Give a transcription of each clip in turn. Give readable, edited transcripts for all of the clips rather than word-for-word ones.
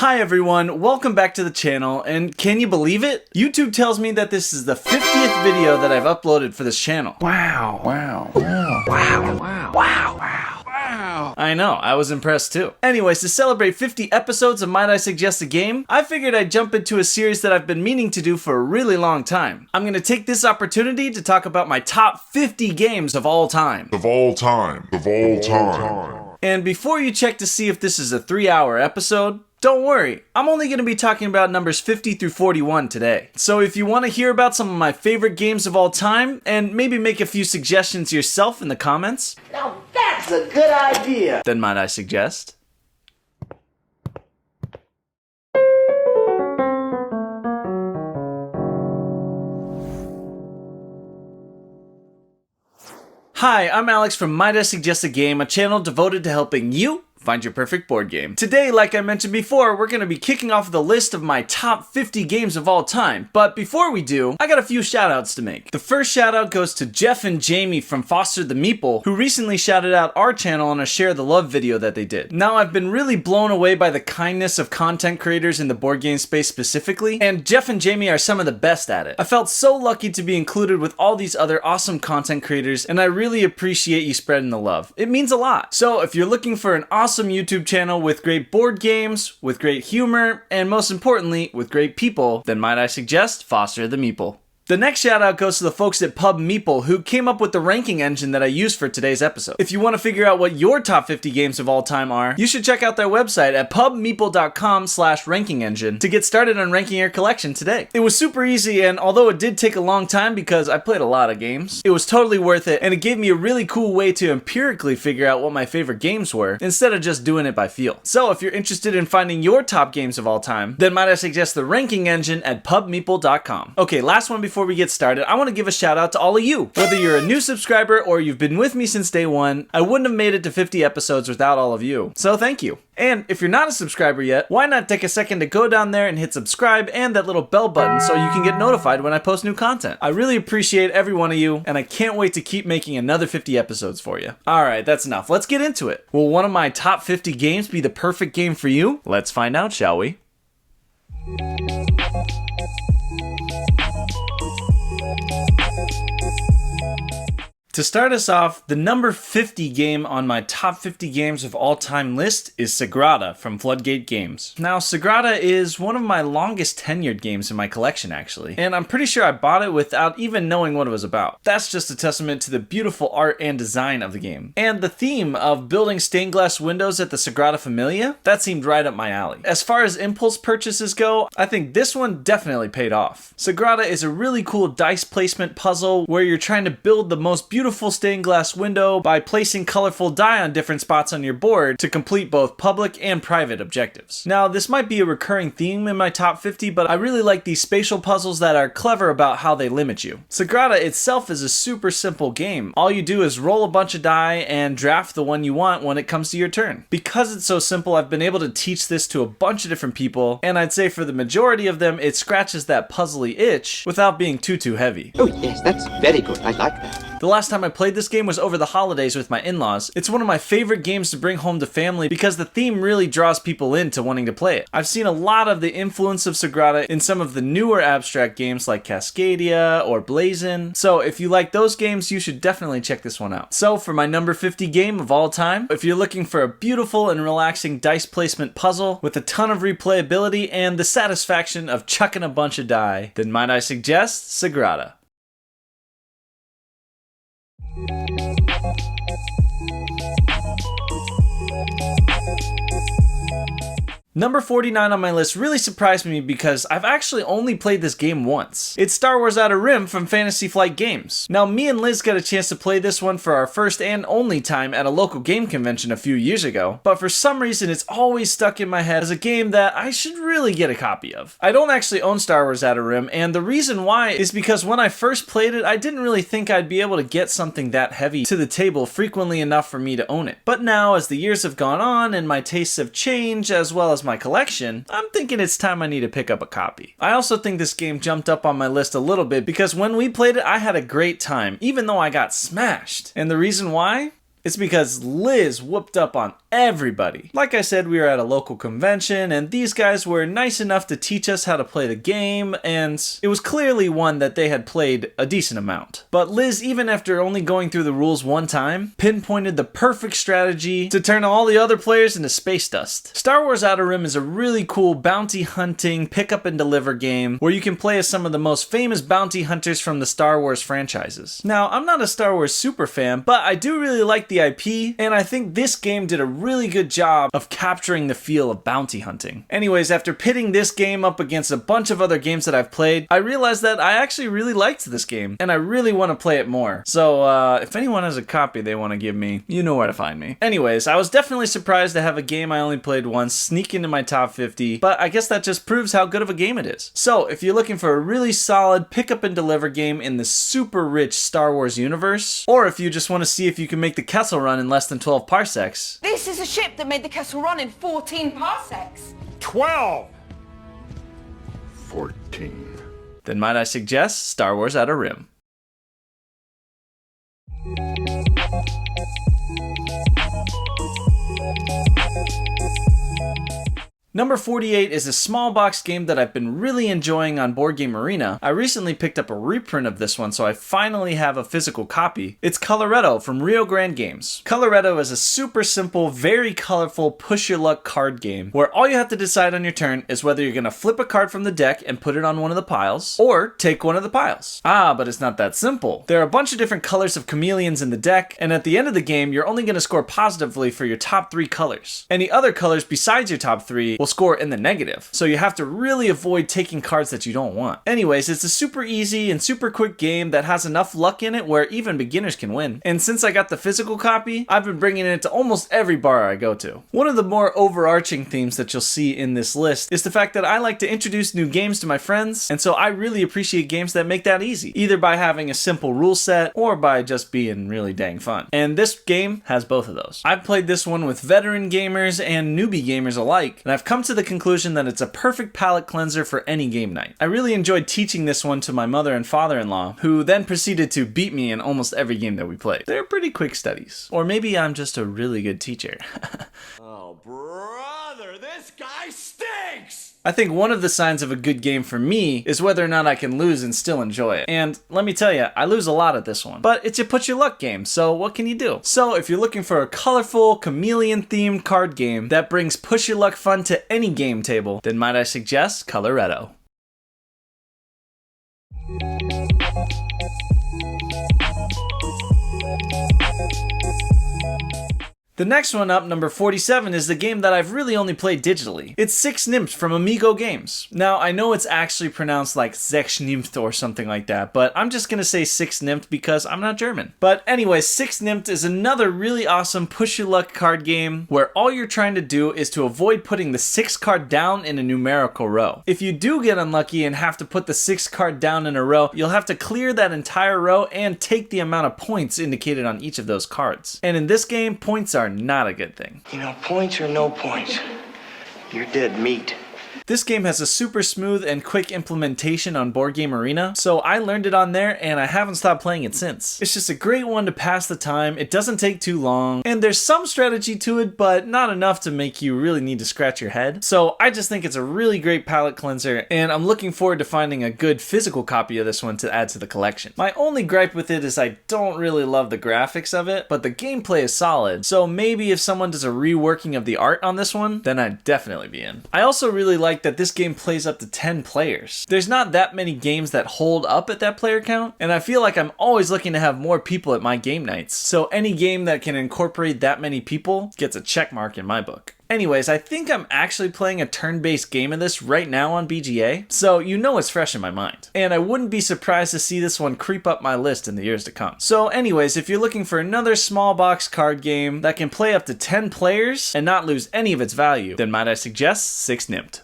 Hi everyone, welcome back to the channel, and can you believe it? YouTube tells me that this is the 50th video that I've uploaded for this channel. Wow. I know, I was impressed too. Anyways, to celebrate 50 episodes of Might I Suggest a Game, I figured I'd jump into a series that I've been meaning to do for a really long time. I'm gonna take this opportunity to talk about my top 50 games of all time. And before you check to see if this is a 3-hour episode, don't worry, I'm only going to be talking about numbers 50 through 41 today. So if you want to hear about some of my favorite games of all time, and maybe make a few suggestions yourself in the comments, now that's a good idea, then might I suggest? Hi, I'm Alex from Might I Suggest a Game, a channel devoted to helping you find your perfect board game. Today, like I mentioned before, we're going to be kicking off the list of my top 50 games of all time. But before we do, I got a few shoutouts to make. The first shoutout goes to Jeff and Jamie from Foster the Meeple, who recently shouted out our channel on a Share the Love video that they did. Now, I've been really blown away by the kindness of content creators in the board game space specifically, and Jeff and Jamie are some of the best at it. I felt so lucky to be included with all these other awesome content creators, and I really appreciate you spreading the love. It means a lot. So if you're looking for an awesome YouTube channel with great board games, with great humor, and most importantly, with great people, then might I suggest Foster the Meeple. The next shout out goes to the folks at Pub Meeple who came up with the ranking engine that I used for today's episode. If you want to figure out what your top 50 games of all time are, you should check out their website at pubmeeple.com/ranking engine to get started on ranking your collection today. It was super easy, and although it did take a long time because I played a lot of games, it was totally worth it, and it gave me a really cool way to empirically figure out what my favorite games were instead of just doing it by feel. So if you're interested in finding your top games of all time, then might I suggest the ranking engine at pubmeeple.com. Okay, last one before we get started, I want to give a shout out to all of you. Whether you're a new subscriber or you've been with me since day one, I wouldn't have made it to 50 episodes without all of you. So thank you. And if you're not a subscriber yet, why not take a second to go down there and hit subscribe and that little bell button so you can get notified when I post new content. I really appreciate every one of you, and I can't wait to keep making another 50 episodes for you. Alright, that's enough. Let's get into it. Will one of my top 50 games be the perfect game for you? Let's find out, shall we? To start us off, the number 50 game on my top 50 games of all time list is Sagrada from Floodgate Games. Now, Sagrada is one of my longest tenured games in my collection, actually, and I'm pretty sure I bought it without even knowing what it was about. That's just a testament to the beautiful art and design of the game. And the theme of building stained glass windows at the Sagrada Familia, that seemed right up my alley. As far as impulse purchases go, I think this one definitely paid off. Sagrada is a really cool dice placement puzzle where you're trying to build the most beautiful stained glass window by placing colorful die on different spots on your board to complete both public and private objectives. Now, this might be a recurring theme in my top 50, but I really like these spatial puzzles that are clever about how they limit you. Sagrada itself is a super simple game. All you do is roll a bunch of die and draft the one you want when it comes to your turn. Because it's so simple, I've been able to teach this to a bunch of different people, and I'd say for the majority of them, it scratches that puzzly itch without being too heavy. Oh yes, that's very good. I like that. The last time I played this game was over the holidays with my in-laws. It's one of my favorite games to bring home to family because the theme really draws people into wanting to play it. I've seen a lot of the influence of Sagrada in some of the newer abstract games like Cascadia or Blazon. So if you like those games, you should definitely check this one out. So for my number 50 game of all time, if you're looking for a beautiful and relaxing dice placement puzzle with a ton of replayability and the satisfaction of chucking a bunch of die, then might I suggest Sagrada. Number 49 on my list really surprised me because I've actually only played this game once. It's Star Wars Outer Rim from Fantasy Flight Games. Now, me and Liz got a chance to play this one for our first and only time at a local game convention a few years ago, but for some reason it's always stuck in my head as a game that I should really get a copy of. I don't actually own Star Wars Outer Rim, and the reason why is because when I first played it, I didn't really think I'd be able to get something that heavy to the table frequently enough for me to own it. But now, as the years have gone on and my tastes have changed as well as my collection, I'm thinking it's time I need to pick up a copy. I also think this game jumped up on my list a little bit because when we played it, I had a great time, even though I got smashed. And the reason why? It's because Liz whooped up on everybody. Like I said, we were at a local convention, and these guys were nice enough to teach us how to play the game, and it was clearly one that they had played a decent amount. But Liz, even after only going through the rules one time, pinpointed the perfect strategy to turn all the other players into space dust. Star Wars Outer Rim is a really cool bounty hunting, pick up and deliver game where you can play as some of the most famous bounty hunters from the Star Wars franchises. Now, I'm not a Star Wars super fan, but I do really like the IP, and I think this game did a really good job of capturing the feel of bounty hunting. Anyways, after pitting this game up against a bunch of other games that I've played, I realized that I actually really liked this game, and I really want to play it more. So, if anyone has a copy they want to give me, you know where to find me. Anyways, I was definitely surprised to have a game I only played once sneak into my top 50, but I guess that just proves how good of a game it is. So, if you're looking for a really solid pick up and deliver game in the super rich Star Wars universe, or if you just want to see if you can make the Kessel Run in less than 12 parsecs. This is a ship that made the Kessel Run in 14 parsecs. 12! 14. Then might I suggest Star Wars Outer Rim. Number 48 is a small box game that I've been really enjoying on Board Game Arena. I recently picked up a reprint of this one, so I finally have a physical copy. It's Coloretto from Rio Grande Games. Coloretto is a super simple, very colorful push your luck card game where all you have to decide on your turn is whether you're going to flip a card from the deck and put it on one of the piles, or take one of the piles. But it's not that simple. There are a bunch of different colors of chameleons in the deck, and at the end of the game, you're only going to score positively for your top 3 colors. Any other colors besides your top 3 will score in the negative, so you have to really avoid taking cards that you don't want. Anyways, it's a super easy and super quick game that has enough luck in it where even beginners can win. And since I got the physical copy, I've been bringing it to almost every bar I go to. One of the more overarching themes that you'll see in this list is the fact that I like to introduce new games to my friends, and so I really appreciate games that make that easy, either by having a simple rule set or by just being really dang fun. And this game has both of those. I've played this one with veteran gamers and newbie gamers alike, and I've come to the conclusion that it's a perfect palate cleanser for any game night. I really enjoyed teaching this one to my mother and father-in-law, who then proceeded to beat me in almost every game that we played. They're pretty quick studies. Or maybe I'm just a really good teacher. Oh, brother, this guy stinks! I think one of the signs of a good game for me is whether or not I can lose and still enjoy it. And let me tell you, I lose a lot at this one. But it's a put your luck game, so what can you do? So if you're looking for a colorful, chameleon-themed card game that brings push your luck fun to any game table, then might I suggest Coloretto. The next one up, number 47, is the game that I've really only played digitally. It's Six Nymph from Amigo Games. Now, I know it's actually pronounced like Sechs Nymph or something like that, but I'm just gonna say Six Nymph because I'm not German. But anyway, Six Nymph is another really awesome push your luck card game where all you're trying to do is to avoid putting the 6th card down in a numerical row. If you do get unlucky and have to put the 6th card down in a row, you'll have to clear that entire row and take the amount of points indicated on each of those cards. And in this game, points are not a good thing. You know, points or no points, you're dead meat. This game has a super smooth and quick implementation on Board Game Arena, so I learned it on there and I haven't stopped playing it since. It's just a great one to pass the time, it doesn't take too long, and there's some strategy to it, but not enough to make you really need to scratch your head. So I just think it's a really great palate cleanser, and I'm looking forward to finding a good physical copy of this one to add to the collection. My only gripe with it is I don't really love the graphics of it, but the gameplay is solid, so maybe if someone does a reworking of the art on this one, then I'd definitely be in. I also really like that this game plays up to 10 players. There's not that many games that hold up at that player count, and I feel like I'm always looking to have more people at my game nights. So any game that can incorporate that many people gets a check mark in my book. Anyways, I think I'm actually playing a turn-based game of this right now on BGA, so you know it's fresh in my mind. And I wouldn't be surprised to see this one creep up my list in the years to come. So anyways, if you're looking for another small box card game that can play up to 10 players and not lose any of its value, then might I suggest Six Nymph.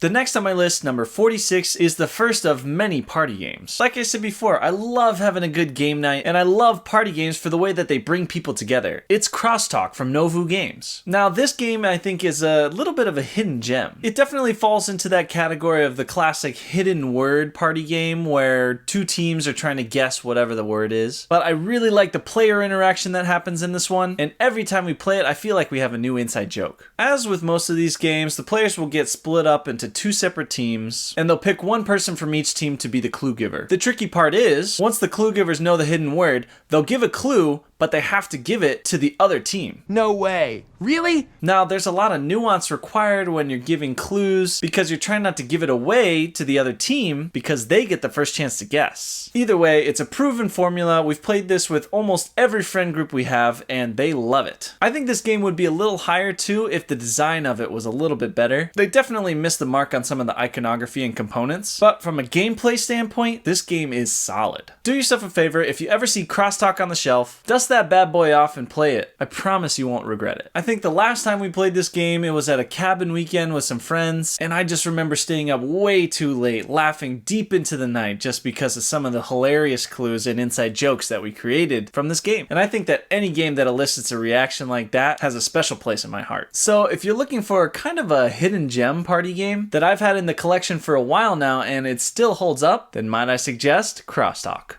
The next on my list, number 46, is the first of many party games. Like I said before, I love having a good game night, and I love party games for the way that they bring people together. It's Crosstalk from Novu Games. Now, this game I think is a little bit of a hidden gem. It definitely falls into that category of the classic hidden word party game where two teams are trying to guess whatever the word is. But I really like the player interaction that happens in this one, and every time we play it, I feel like we have a new inside joke. As with most of these games, the players will get split up into two separate teams, and they'll pick one person from each team to be the clue giver. The tricky part is, once the clue givers know the hidden word, they'll give a clue, but they have to give it to the other team. No way. Really? Now, there's a lot of nuance required when you're giving clues because you're trying not to give it away to the other team because they get the first chance to guess. Either way, it's a proven formula. We've played this with almost every friend group we have, and they love it. I think this game would be a little higher too if the design of it was a little bit better. They definitely missed the mark on some of the iconography and components, but from a gameplay standpoint, this game is solid. Do yourself a favor, if you ever see Crosstalk on the shelf, dust that bad boy off and play it. I promise you won't regret it. I think the last time we played this game, it was at a cabin weekend with some friends, and I just remember staying up way too late, laughing deep into the night just because of some of the hilarious clues and inside jokes that we created from this game. And I think that any game that elicits a reaction like that has a special place in my heart. So if you're looking for kind of a hidden gem party game that I've had in the collection for a while now and it still holds up, then might I suggest Crosstalk.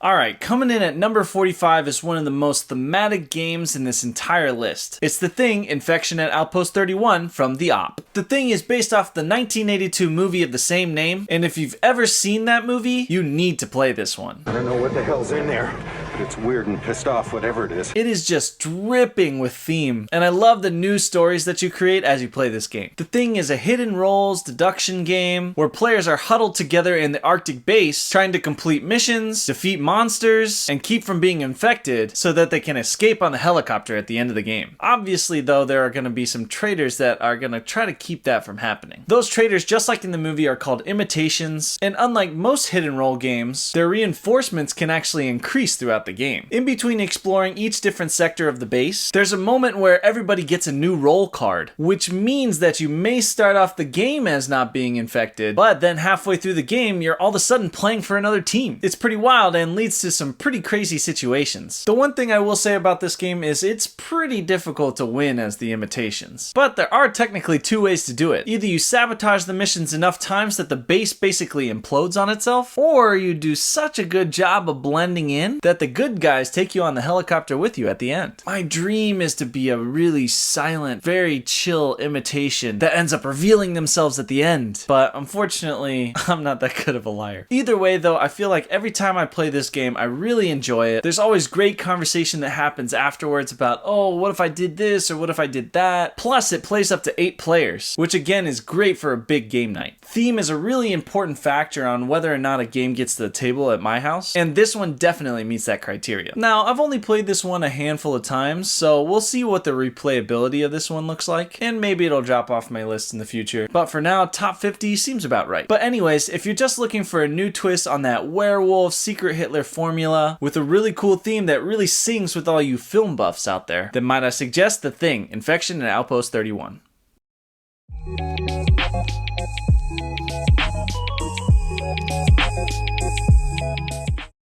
Alright, coming in at number 45 is one of the most thematic games in this entire list. It's The Thing, Infection at Outpost 31 from The Op. The Thing is based off the 1982 movie of the same name, and if you've ever seen that movie, you need to play this one. I don't know what the hell's in there, but it's weird and pissed off, whatever it is. It is just dripping with theme, and I love the new stories that you create as you play this game. The Thing is a hidden roles deduction game where players are huddled together in the Arctic base trying to complete missions, defeat monsters, and keep from being infected so that they can escape on the helicopter at the end of the game. Obviously though, there are going to be some traitors that are going to try to keep that from happening. Those traitors, just like in the movie, are called imitations, and unlike most hidden role games, their reinforcements can actually increase throughout the game. In between exploring each different sector of the base, there's a moment where everybody gets a new role card, which means that you may start off the game as not being infected, but then halfway through the game, you're all of a sudden playing for another team. It's pretty wild and leads to some pretty crazy situations. The one thing I will say about this game is it's pretty difficult to win as the imitations, but there are technically two ways to do it. Either you sabotage the missions enough times that the base basically implodes on itself, or you do such a good job of blending in that the good guys take you on the helicopter with you at the end. My dream is to be a really silent, very chill imitation that ends up revealing themselves at the end, but unfortunately, I'm not that good of a liar. Either way though, I feel like every time I play this game, I really enjoy it. There's always great conversation that happens afterwards about, oh, what if I did this or what if I did that? Plus, it plays up to 8 players, which again is great for a big game night. Theme is a really important factor on whether or not a game gets to the table at my house, and this one definitely meets that criteria. Now, I've only played this one a handful of times, so we'll see what the replayability of this one looks like, and maybe it'll drop off my list in the future. But for now, top 50 seems about right. But anyways, if you're just looking for a new twist on that werewolf secret Hitler formula with a really cool theme that really sings with all you film buffs out there, then might I suggest The Thing, Infection at Outpost 31.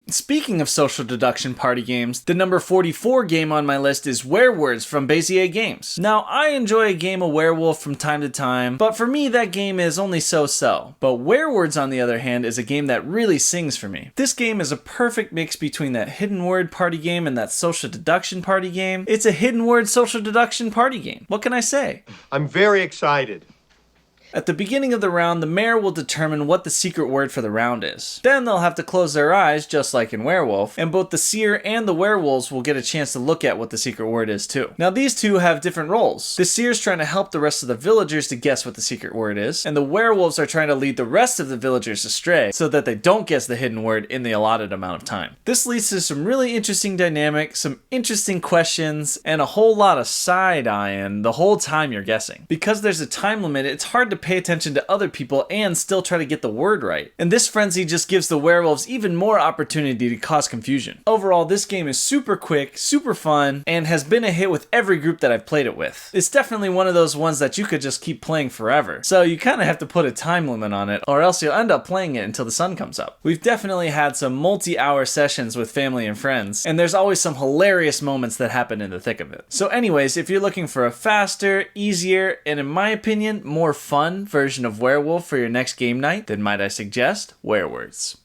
Speaking of social deduction party games, the number 44 game on my list is Werewords from Bezier Games. Now, I enjoy a game of werewolf from time to time, but for me that game is only so-so. But Werewords, on the other hand, is a game that really sings for me. This game is a perfect mix between that hidden word party game and that social deduction party game. It's a hidden word social deduction party game. What can I say? I'm very excited. At the beginning of the round, the mayor will determine what the secret word for the round is. Then they'll have to close their eyes, just like in Werewolf, and both the seer and the werewolves will get a chance to look at what the secret word is too. Now these two have different roles. The seer's trying to help the rest of the villagers to guess what the secret word is, and the werewolves are trying to lead the rest of the villagers astray so that they don't guess the hidden word in the allotted amount of time. This leads to some really interesting dynamics, some interesting questions, and a whole lot of side-eyeing the whole time you're guessing. Because there's a time limit, it's hard to pay attention to other people and still try to get the word right. And this frenzy just gives the werewolves even more opportunity to cause confusion. Overall, this game is super quick, super fun, and has been a hit with every group that I've played it with. It's definitely one of those ones that you could just keep playing forever. So you kind of have to put a time limit on it, or else you'll end up playing it until the sun comes up. We've definitely had some multi-hour sessions with family and friends, and there's always some hilarious moments that happen in the thick of it. So anyways, if you're looking for a faster, easier, and in my opinion, more fun version of Werewolf for your next game night, then might I suggest Werewords.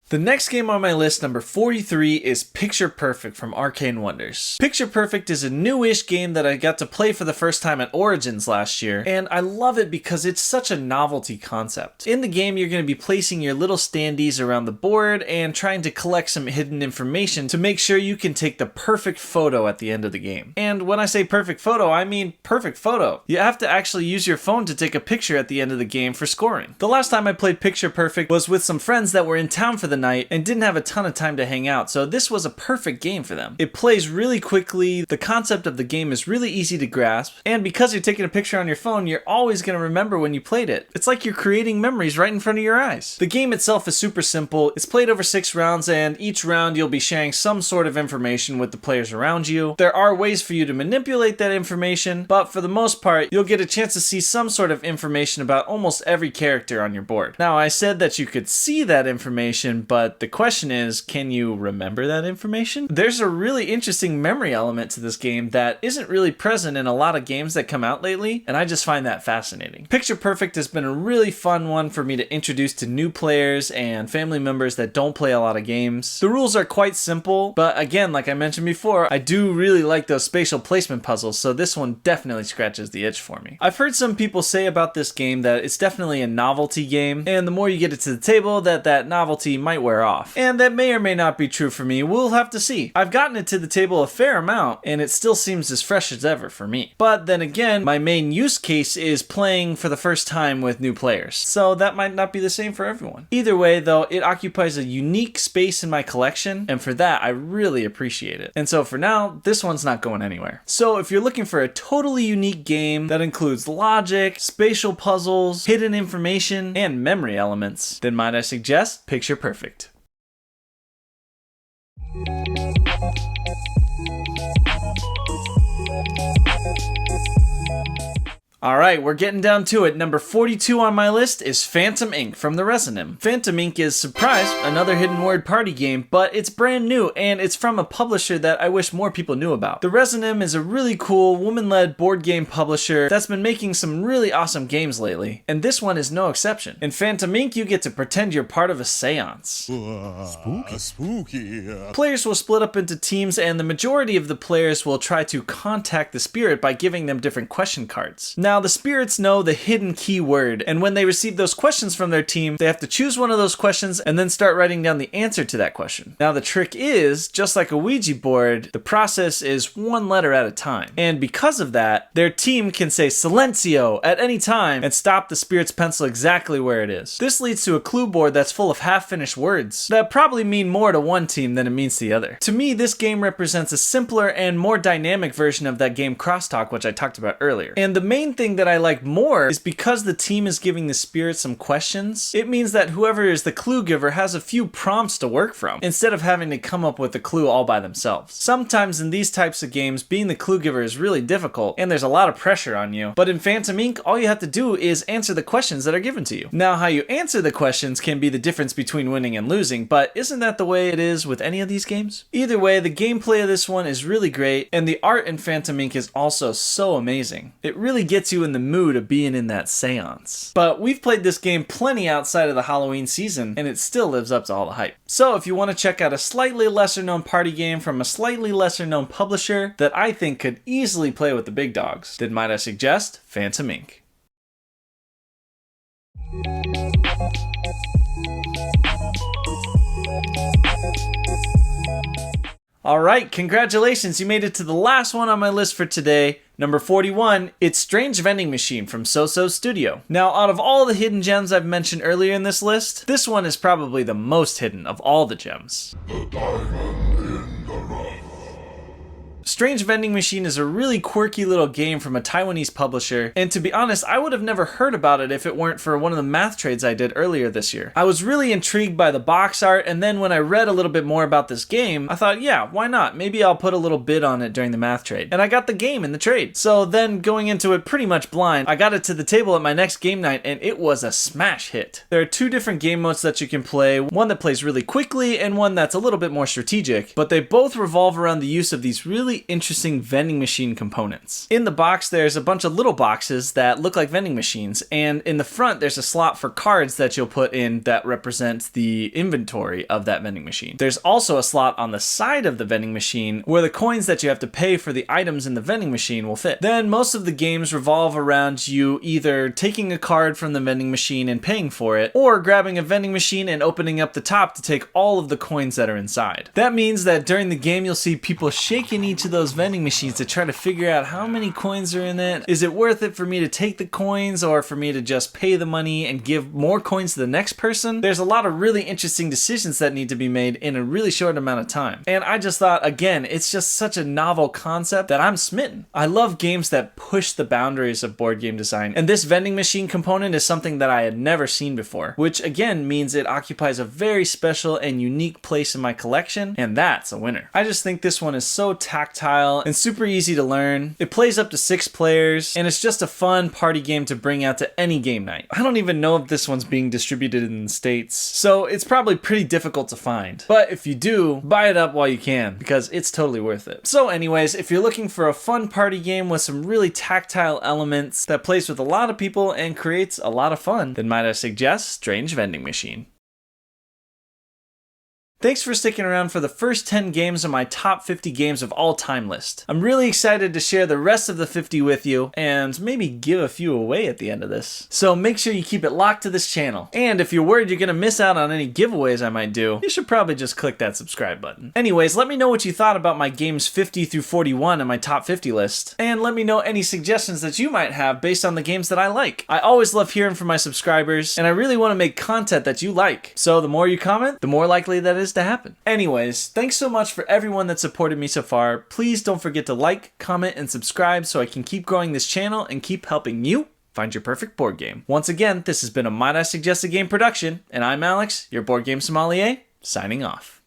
The next game on my list, number 43, is Picture Perfect from Arcane Wonders. Picture Perfect is a newish game that I got to play for the first time at Origins last year, and I love it because it's such a novelty concept. In the game, you're going to be placing your little standees around the board and trying to collect some hidden information to make sure you can take the perfect photo at the end of the game. And when I say perfect photo, I mean perfect photo. You have to actually use your phone to take a picture at the end of the game for scoring. The last time I played Picture Perfect was with some friends that were in town for the night and didn't have a ton of time to hang out, so this was a perfect game for them. It plays really quickly, the concept of the game is really easy to grasp, and because you're taking a picture on your phone, you're always going to remember when you played it. It's like you're creating memories right in front of your eyes. The game itself is super simple. It's played over 6 rounds, and each round you'll be sharing some sort of information with the players around you. There are ways for you to manipulate that information, but for the most part, you'll get a chance to see some sort of information about almost every character on your board. Now, I said that you could see that information, but the question is, can you remember that information? There's a really interesting memory element to this game that isn't really present in a lot of games that come out lately, and I just find that fascinating. Picture Perfect has been a really fun one for me to introduce to new players and family members that don't play a lot of games. The rules are quite simple, but again, like I mentioned before, I do really like those spatial placement puzzles, so this one definitely scratches the itch for me. I've heard some people say about this game that it's definitely a novelty game, and the more you get it to the table, that novelty might wear off. And that may or may not be true for me. We'll have to see. I've gotten it to the table a fair amount, and it still seems as fresh as ever for me. But then again, my main use case is playing for the first time with new players, so that might not be the same for everyone. Either way, though, it occupies a unique space in my collection, and for that, I really appreciate it. And so for now, this one's not going anywhere. So if you're looking for a totally unique game that includes logic, spatial puzzles, hidden information, and memory elements, then might I suggest Picture Perfect. Alright, we're getting down to it. Number 42 on my list is Phantom Inc. from the Resonym. Phantom Inc. is, surprise, another hidden word party game, but it's brand new and it's from a publisher that I wish more people knew about. The Resonym is a really cool, woman-led board game publisher that's been making some really awesome games lately, and this one is no exception. In Phantom Inc., you get to pretend you're part of a seance. Spooky. Players will split up into teams, and the majority of the players will try to contact the spirit by giving them different question cards. Now, the spirits know the hidden key word, and when they receive those questions from their team, they have to choose one of those questions and then start writing down the answer to that question. Now, the trick is, just like a Ouija board, the process is one letter at a time. And because of that, their team can say Silencio at any time and stop the spirit's pencil exactly where it is. This leads to a clue board that's full of half-finished words that probably mean more to one team than it means to the other. To me, this game represents a simpler and more dynamic version of that game Crosstalk, which I talked about earlier. And the main thing that I like more is because the team is giving the spirit some questions, it means that whoever is the clue giver has a few prompts to work from, instead of having to come up with the clue all by themselves. Sometimes in these types of games, being the clue giver is really difficult, and there's a lot of pressure on you, but in Phantom Inc., all you have to do is answer the questions that are given to you. Now, how you answer the questions can be the difference between winning and losing, but isn't that the way it is with any of these games? Either way, the gameplay of this one is really great, and the art in Phantom Inc. is also so amazing. It really gets you in the mood of being in that seance. But we've played this game plenty outside of the Halloween season, and it still lives up to all the hype. So if you want to check out a slightly lesser known party game from a slightly lesser known publisher that I think could easily play with the big dogs, then might I suggest Phantom Inc. Alright, congratulations, you made it to the last one on my list for today. Number 41, it's Strange Vending Machine from So Studio. Now, out of all the hidden gems I've mentioned earlier in this list, this one is probably the most hidden of all the gems. The diamond Strange Vending Machine is a really quirky little game from a Taiwanese publisher, and to be honest, I would have never heard about it if it weren't for one of the math trades I did earlier this year. I was really intrigued by the box art, and then when I read a little bit more about this game, I thought, yeah, why not? Maybe I'll put a little bid on it during the math trade. And I got the game in the trade. So then going into it pretty much blind, I got it to the table at my next game night, and it was a smash hit. There are two different game modes that you can play, one that plays really quickly and one that's a little bit more strategic, but they both revolve around the use of these really interesting vending machine components. In the box, there's a bunch of little boxes that look like vending machines, and in the front, there's a slot for cards that you'll put in that represents the inventory of that vending machine. There's also a slot on the side of the vending machine where the coins that you have to pay for the items in the vending machine will fit. Then most of the games revolve around you either taking a card from the vending machine and paying for it, or grabbing a vending machine and opening up the top to take all of the coins that are inside. That means that during the game you'll see people shaking each of those vending machines to try to figure out how many coins are in it. Is it worth it for me to take the coins or for me to just pay the money and give more coins to the next person? There's a lot of really interesting decisions that need to be made in a really short amount of time. And I just thought, again, it's just such a novel concept that I'm smitten. I love games that push the boundaries of board game design, and this vending machine component is something that I had never seen before, which again means it occupies a very special and unique place in my collection, and that's a winner. I just think this one is so tactile and super easy to learn. It plays up to 6 players, and it's just a fun party game to bring out to any game night. I don't even know if this one's being distributed in the States, so it's probably pretty difficult to find. But if you do, buy it up while you can, because it's totally worth it. So anyways, if you're looking for a fun party game with some really tactile elements that plays with a lot of people and creates a lot of fun, then might I suggest Strange Vending Machine. Thanks for sticking around for the first 10 games on my top 50 games of all time list. I'm really excited to share the rest of the 50 with you and maybe give a few away at the end of this. So make sure you keep it locked to this channel. And if you're worried you're gonna miss out on any giveaways I might do, you should probably just click that subscribe button. Anyways, let me know what you thought about my games 50 through 41 on my top 50 list. And let me know any suggestions that you might have based on the games that I like. I always love hearing from my subscribers, and I really want to make content that you like. So the more you comment, the more likely that is to happen. Anyways, thanks so much for everyone that supported me so far. Please don't forget to like, comment, and subscribe so I can keep growing this channel and keep helping you find your perfect board game. Once again, this has been a Might I Suggest a Game production, and I'm Alex, your board game sommelier, signing off.